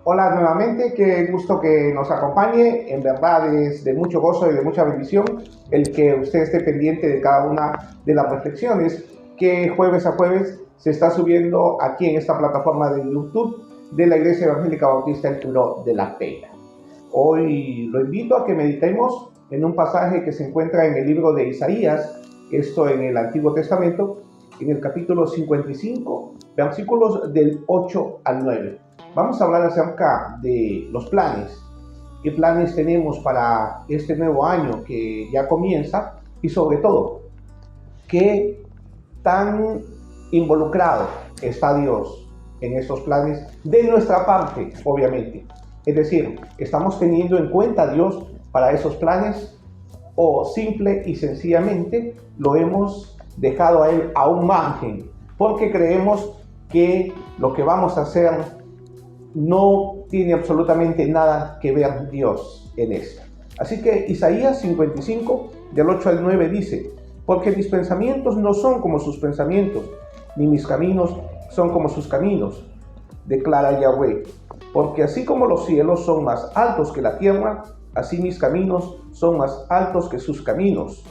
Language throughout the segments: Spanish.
Hola nuevamente, qué gusto que nos acompañe. En verdad es de mucho gozo y de mucha bendición el que usted esté pendiente de cada una de las reflexiones que jueves a jueves se está subiendo aquí en esta plataforma de YouTube de la Iglesia Evangélica Bautista El Turo de la Pena. Hoy lo invito a que meditemos en un pasaje que se encuentra en el libro de Isaías, esto en el Antiguo Testamento, en el capítulo 55, versículos del 8 al 9. Vamos a hablar acerca de los planes. ¿Qué planes tenemos para este nuevo año que ya comienza? Y sobre todo, ¿qué tan involucrado está Dios en esos planes de nuestra parte, obviamente? Es decir, ¿estamos teniendo en cuenta a Dios para esos planes o simple y sencillamente lo hemos dejado a Él a un margen porque creemos que lo que vamos a hacer no tiene absolutamente nada que ver Dios en esto? Así que Isaías 55, del 8 al 9 dice: porque mis pensamientos no son como sus pensamientos, ni mis caminos son como sus caminos, declara Yahweh. Porque así como los cielos son más altos que la tierra, así mis caminos son más altos que sus caminos,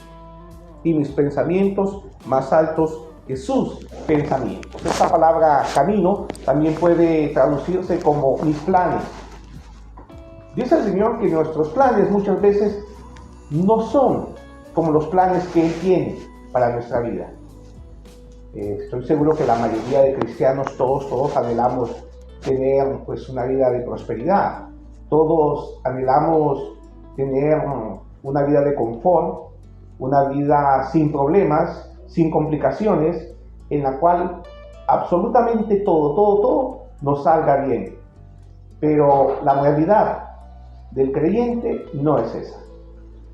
y mis pensamientos más altos que sus pensamientos. Esta palabra camino también puede traducirse como mis planes. Dice el Señor que nuestros planes muchas veces no son como los planes que Él tiene para nuestra vida. Estoy seguro que la mayoría de cristianos, todos anhelamos tener pues una vida de prosperidad. Todos anhelamos tener una vida de confort, una vida sin problemas, sin complicaciones, en la cual absolutamente todo nos salga bien. Pero la realidad del creyente no es esa.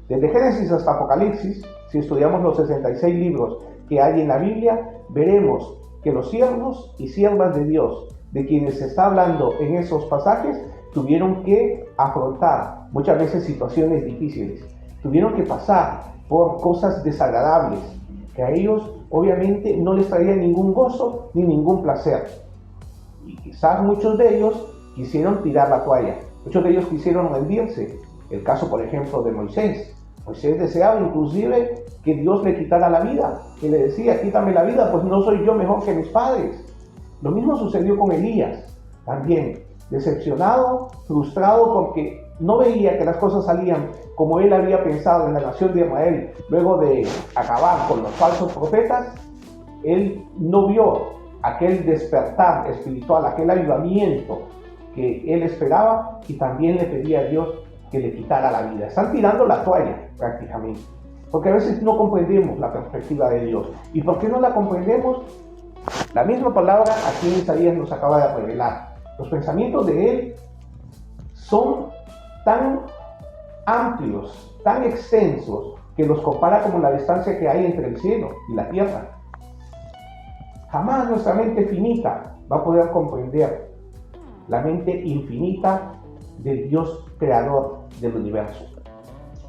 Desde Génesis hasta Apocalipsis, si estudiamos los 66 libros que hay en la Biblia, veremos que los siervos y siervas de Dios, de quienes se está hablando en esos pasajes, tuvieron que afrontar muchas veces situaciones difíciles, tuvieron que pasar por cosas desagradables, que a ellos obviamente no les traía ningún gozo ni ningún placer. Y quizás muchos de ellos quisieron tirar la toalla, muchos de ellos quisieron rendirse. El caso, por ejemplo, de Moisés. Moisés deseaba inclusive que Dios le quitara la vida, que le decía: quítame la vida, pues no soy yo mejor que mis padres. Lo mismo sucedió con Elías, también decepcionado, frustrado porque no veía que las cosas salían como él había pensado en la nación de Israel. Luego de acabar con los falsos profetas, él no vio aquel despertar espiritual, aquel avivamiento que él esperaba, y también le pedía a Dios que le quitara la vida. Están tirando la toalla prácticamente, porque a veces no comprendemos la perspectiva de Dios. ¿Y por qué no la comprendemos? La misma palabra aquí en Isaías nos acaba de revelar. Los pensamientos de Él son tan amplios, tan extensos, que los compara como la distancia que hay entre el cielo y la tierra. Jamás nuestra mente finita va a poder comprender la mente infinita del Dios creador del universo.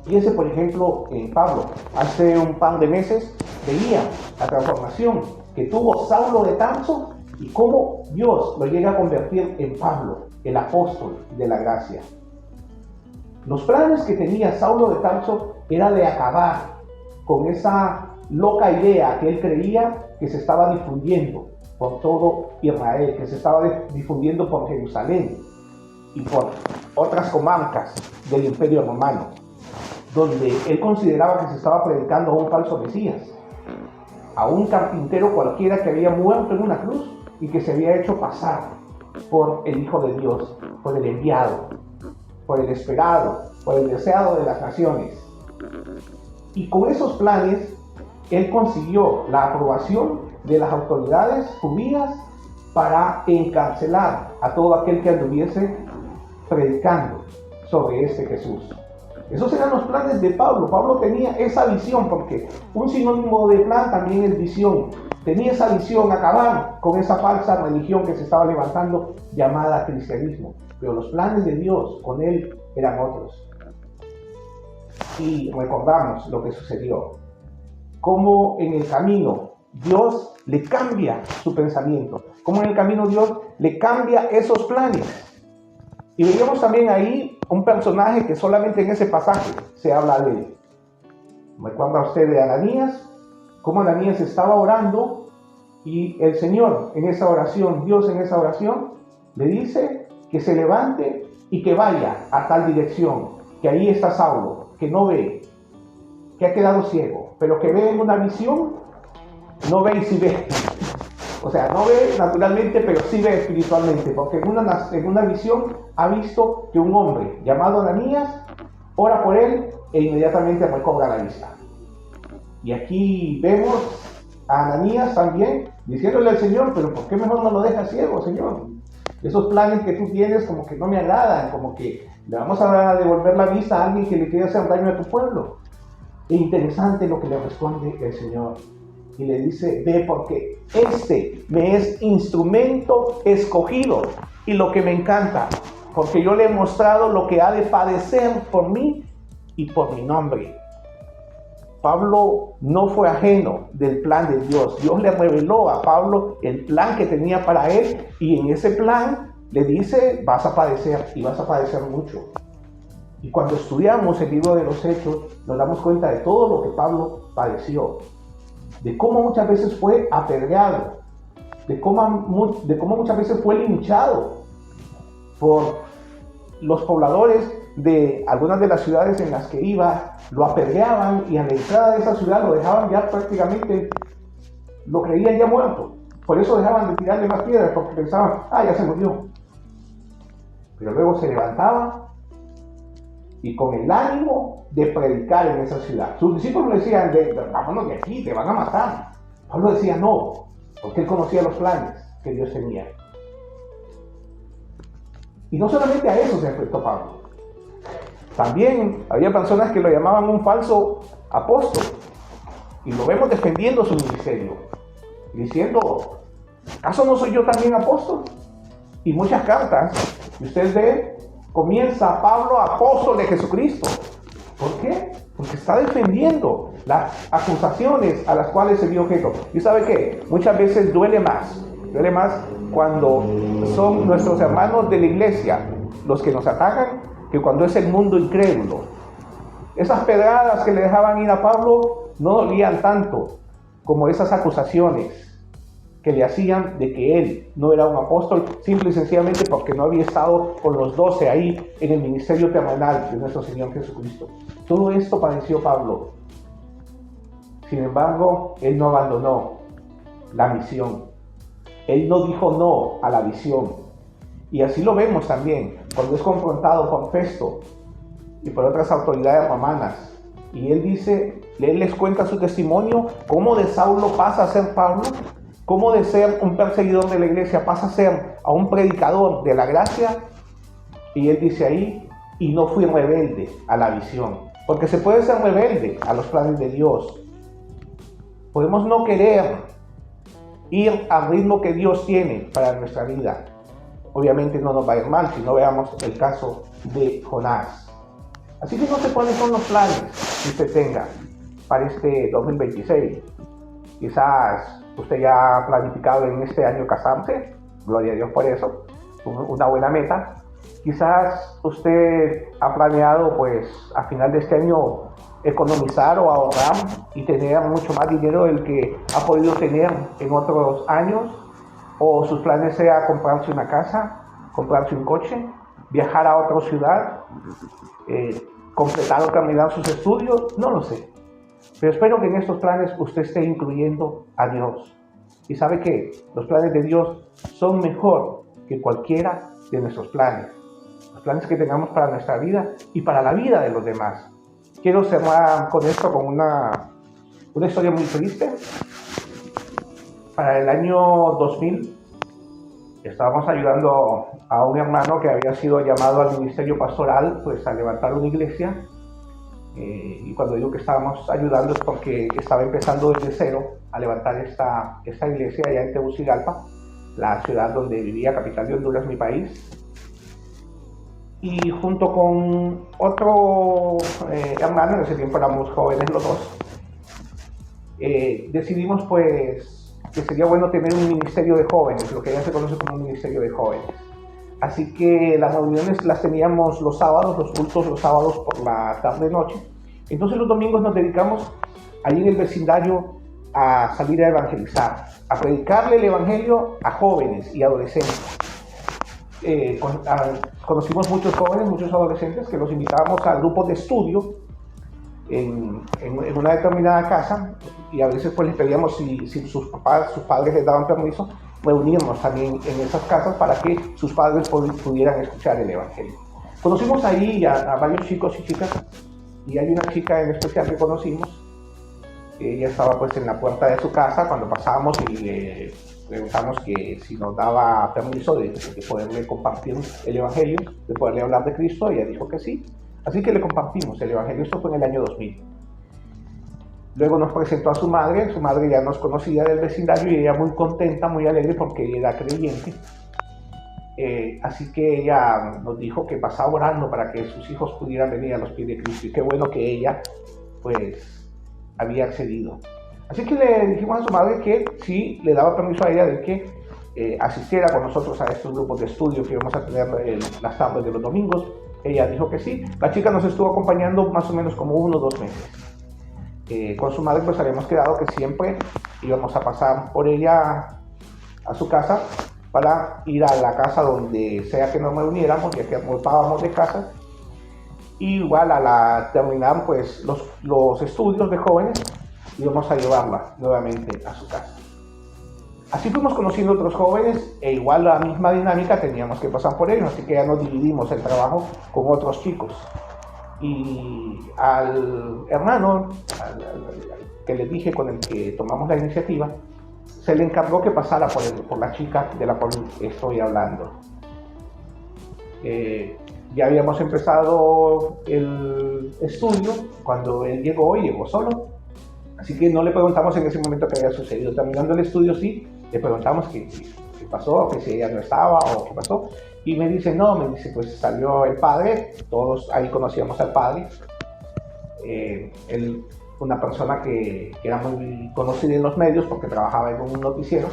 Fíjense, por ejemplo, en Pablo. Hace un par de meses veía la transformación que tuvo Saulo de Tarso y cómo Dios lo llega a convertir en Pablo, el apóstol de la gracia. Los planes que tenía Saulo de Tarso era de acabar con esa loca idea que él creía que se estaba difundiendo por todo Israel, que se estaba difundiendo por Jerusalén y por otras comarcas del Imperio Romano, donde él consideraba que se estaba predicando a un falso Mesías, a un carpintero cualquiera que había muerto en una cruz y que se había hecho pasar por el Hijo de Dios, por el enviado, por el esperado, por el deseado de las naciones. Y con esos planes, él consiguió la aprobación de las autoridades judías para encarcelar a todo aquel que anduviese predicando sobre este Jesús. Esos eran los planes de Pablo. Pablo tenía esa visión, porque un sinónimo de plan también es visión. Tenía esa visión, acabar con esa falsa religión que se estaba levantando llamada cristianismo. Pero los planes de Dios con él eran otros. Y recordamos lo que sucedió. Cómo en el camino Dios le cambia su pensamiento. Cómo en el camino Dios le cambia esos planes. Y veíamos también ahí un personaje que solamente en ese pasaje se habla de él. ¿Recuerda usted de Ananías? Cómo Ananías estaba orando y el Señor en esa oración, Dios en esa oración, le dice que se levante y que vaya a tal dirección, que ahí está Saulo, que no ve, que ha quedado ciego, pero que ve en una visión, no ve y sí ve. O sea, no ve naturalmente, pero sí ve espiritualmente, porque en una visión ha visto que un hombre llamado Ananías ora por él e inmediatamente recobra la vista. Y aquí vemos a Ananías también diciéndole al Señor, pero ¿por qué mejor no lo dejas ciego, Señor? Esos planes que tú tienes como que no me agradan, como que le vamos a devolver la vista a alguien que le quiere hacer daño a tu pueblo. E interesante lo que le responde el Señor. Y le dice, ve porque este me es instrumento escogido. Y lo que me encanta, porque yo le he mostrado lo que ha de padecer por mí y por mi nombre. Pablo no fue ajeno del plan de Dios. Dios le reveló a Pablo el plan que tenía para él. Y en ese plan le dice, vas a padecer y vas a padecer mucho. Y cuando estudiamos el libro de los Hechos, nos damos cuenta de todo lo que Pablo padeció. De cómo muchas veces fue apedreado, de cómo muchas veces fue linchado por los pobladores de algunas de las ciudades en las que iba, lo apedreaban y a la entrada de esa ciudad lo dejaban ya prácticamente, lo creían ya muerto. Por eso dejaban de tirarle más piedras, porque pensaban, ya se murió. Pero luego se levantaba y con el ánimo de predicar en esa ciudad. Sus discípulos le decían, vámonos de aquí, te van a matar. Pablo decía no, porque él conocía los planes que Dios tenía. Y no solamente a eso se enfrentó Pablo. También había personas que lo llamaban un falso apóstol. Y lo vemos defendiendo su ministerio, diciendo, ¿acaso no soy yo también apóstol? Y muchas cartas que usted ve, comienza Pablo apóstol de Jesucristo. ¿Por qué? Porque está defendiendo las acusaciones a las cuales se vio objeto. ¿Y sabe qué? Muchas veces duele más cuando son nuestros hermanos de la iglesia los que nos atacan que cuando es el mundo incrédulo. Esas pedradas que le dejaban ir a Pablo no dolían tanto como esas acusaciones que le hacían de que él no era un apóstol, simple y sencillamente porque no había estado con los 12 ahí en el ministerio terrenal de nuestro Señor Jesucristo. Todo esto padeció Pablo. Sin embargo, él no abandonó la misión. Él no dijo no a la visión. Y así lo vemos también cuando es confrontado por Festo y por otras autoridades romanas. Y él dice, él les cuenta su testimonio, cómo de Saulo pasa a ser Pablo, cómo de ser un perseguidor de la iglesia pasa a ser a un predicador de la gracia. Y él dice ahí, y no fui rebelde a la visión. Porque se puede ser rebelde a los planes de Dios. Podemos no querer ir al ritmo que Dios tiene para nuestra vida. Obviamente no nos va a ir mal si no veamos el caso de Jonás. Así que no sé cuáles son los planes que usted tenga para este 2026. Quizás usted ya ha planificado en este año casarse, gloria a Dios por eso, una buena meta. Quizás usted ha planeado pues a final de este año economizar o ahorrar y tener mucho más dinero del que ha podido tener en otros años, o sus planes sea comprarse una casa, comprarse un coche, viajar a otra ciudad, completar o terminar sus estudios, no lo sé. Pero espero que en estos planes usted esté incluyendo a Dios. Y sabe que los planes de Dios son mejor que cualquiera de nuestros planes. Los planes que tengamos para nuestra vida y para la vida de los demás. Quiero cerrar con esto, con una historia muy triste. Para el año 2000 estábamos ayudando a un hermano que había sido llamado al ministerio pastoral, pues a levantar una iglesia. Y cuando digo que estábamos ayudando es porque estaba empezando desde cero a levantar esta iglesia allá en Tegucigalpa, la ciudad donde vivía, capital de Honduras, mi país. Y junto con otro hermano, en ese tiempo éramos jóvenes los dos, decidimos pues que sería bueno tener un ministerio de jóvenes, lo que ya se conoce como un ministerio de jóvenes. Así que las reuniones las teníamos los sábados, los cultos los sábados por la tarde-noche. Entonces los domingos nos dedicamos ahí en el vecindario a salir a evangelizar, a predicarle el evangelio a jóvenes y adolescentes. Conocimos muchos jóvenes, muchos adolescentes que los invitábamos a grupos de estudio en una determinada casa, y a veces pues les pedíamos si sus padres les daban permiso, reunirnos también en esas casas para que sus padres pudieran escuchar el evangelio. Conocimos ahí a varios chicos y chicas, y hay una chica en especial que conocimos. Ella estaba pues en la puerta de su casa cuando pasábamos y le preguntamos que si nos daba permiso de poderle compartir el evangelio, de poderle hablar de Cristo. Ella dijo que sí, así que le compartimos el evangelio. Esto fue en el año 2000. Luego nos presentó a su madre ya nos conocía del vecindario y ella muy contenta, muy alegre porque ella era creyente. Así que ella nos dijo que pasaba orando para que sus hijos pudieran venir a los pies de Cristo, y qué bueno que ella pues había accedido. Así que le dijimos a su madre que sí le daba permiso a ella de que asistiera con nosotros a estos grupos de estudio que íbamos a tener las tardes de los domingos. Ella dijo que sí. La chica nos estuvo acompañando más o menos como 1 o 2 meses. Con su madre pues habíamos quedado que siempre íbamos a pasar por ella a su casa para ir a la casa donde sea que nos reuniéramos, ya que rotábamos de casa. Y igual a terminar pues los estudios de jóvenes, íbamos a llevarla nuevamente a su casa. Así fuimos conociendo otros jóvenes, e igual la misma dinámica teníamos que pasar por ellos, así que ya nos dividimos el trabajo con otros chicos. Y al hermano que les dije, con el que tomamos la iniciativa, se le encargó que pasara por la chica de la cual estoy hablando. Ya habíamos empezado el estudio cuando él llegó solo, así que no le preguntamos en ese momento qué había sucedido. Terminando el estudio, sí, le preguntamos qué pasó, que si ella no estaba o qué pasó. Y me dice, pues salió el padre, todos ahí conocíamos al padre, él, una persona que era muy conocida en los medios porque trabajaba en un noticiero,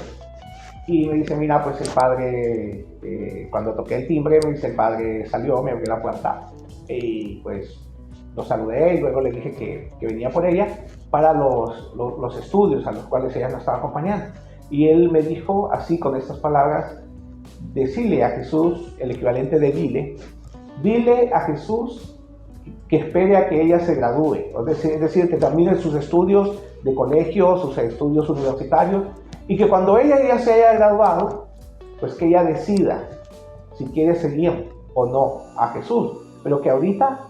y me dice, mira, pues el padre, cuando toqué el timbre, me dice, el padre salió, me abrió la puerta, y pues lo saludé, y luego le dije que venía por ella para los estudios a los cuales ella nos estaba acompañando. Y él me dijo así, con estas palabras: decile a Jesús, el equivalente de dile a Jesús que espere a que ella se gradúe, es decir, que termine sus estudios de colegio, sus estudios universitarios, y que cuando ella ya se haya graduado, pues que ella decida si quiere seguir o no a Jesús, pero que ahorita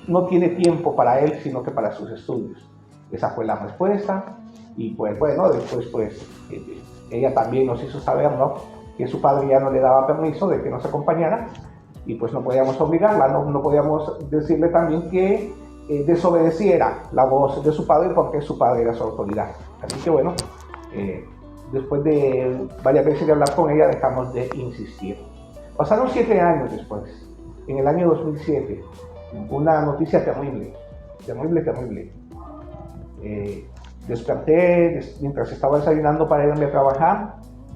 no tiene tiempo para él, sino que para sus estudios. Esa fue la respuesta, y pues bueno, después pues ella también nos hizo saber, ¿no?, que su padre ya no le daba permiso de que nos acompañara, y pues no podíamos obligarla, no podíamos decirle también que desobedeciera la voz de su padre, porque su padre era su autoridad. Así que bueno, después de varias veces de hablar con ella, dejamos de insistir. Pasaron 7 años después, en el año 2007, una noticia terrible. Desperté mientras estaba desayunando para irme a trabajar.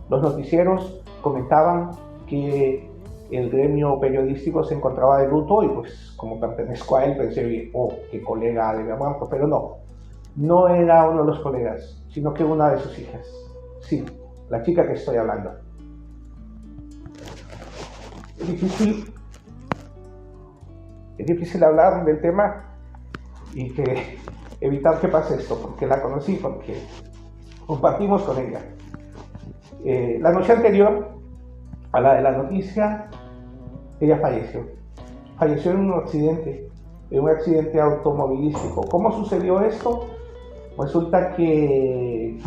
Los noticieros comentaban que el gremio periodístico se encontraba de luto, y pues como pertenezco a él pensé, qué colega de mi muerto, pero no era uno de los colegas, sino que una de sus hijas. Sí, la chica que estoy hablando. Es difícil hablar del tema y que evitar que pase esto, porque la conocí, porque compartimos con ella. La noche anterior a la de la noticia, ella falleció en un accidente automovilístico. ¿Cómo sucedió esto? Resulta que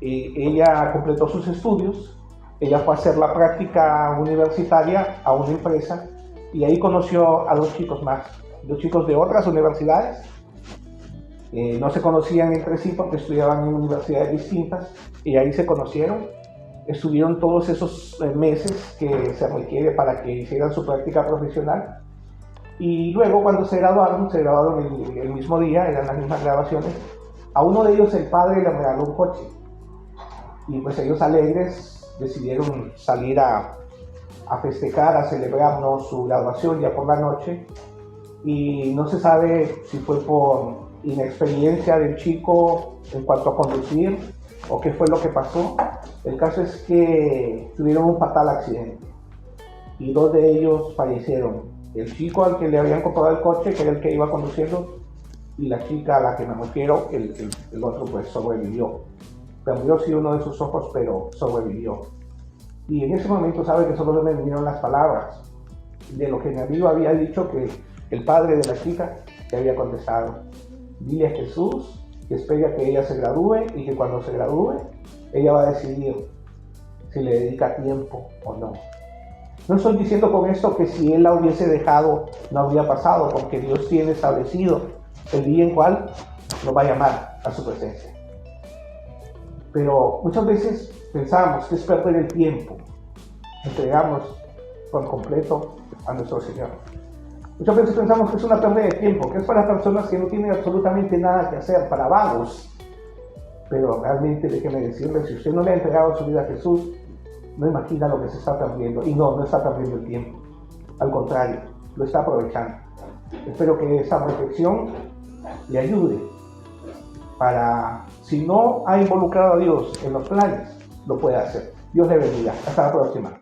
ella completó sus estudios, ella fue a hacer la práctica universitaria a una empresa, y ahí conoció a 2 chicos más, 2 chicos de otras universidades. No se conocían entre sí porque estudiaban en universidades distintas, y ahí se conocieron. Estuvieron todos esos meses que se requiere para que hicieran su práctica profesional, y luego cuando se graduaron el mismo día, eran las mismas graduaciones. A uno de ellos el padre le regaló un coche, y pues ellos alegres decidieron salir a a festejar, a celebrarnos su graduación ya por la noche, y no se sabe si fue por inexperiencia del chico en cuanto a conducir o qué fue lo que pasó. El caso es que tuvieron un fatal accidente y 2 de ellos fallecieron. El chico al que le habían comprado el coche, que era el que iba conduciendo, y la chica a la que me refiero, el otro pues sobrevivió. Perdió sí uno de sus ojos, pero sobrevivió. Y en ese momento, sabe que solo me vinieron las palabras de lo que mi amigo había dicho, que el padre de la chica le había contestado: dile a Jesús que espera que ella se gradúe y que cuando se gradúe ella va a decidir si le dedica tiempo o no. No estoy diciendo con esto que si él la hubiese dejado no habría pasado, porque Dios tiene establecido el día en cual nos va a llamar a su presencia. Pero muchas veces pensamos que es perder el tiempo, entregamos por completo a nuestro Señor. Muchas veces pensamos que es una pérdida de tiempo, que es para personas que no tienen absolutamente nada que hacer, para vagos. Pero realmente déjeme decirle, si usted no le ha entregado su vida a Jesús, no imagina lo que se está perdiendo. Y no está perdiendo el tiempo. Al contrario, lo está aprovechando. Espero que esa reflexión le ayude para, si no ha involucrado a Dios en los planes, lo pueda hacer. Dios le bendiga. Hasta la próxima.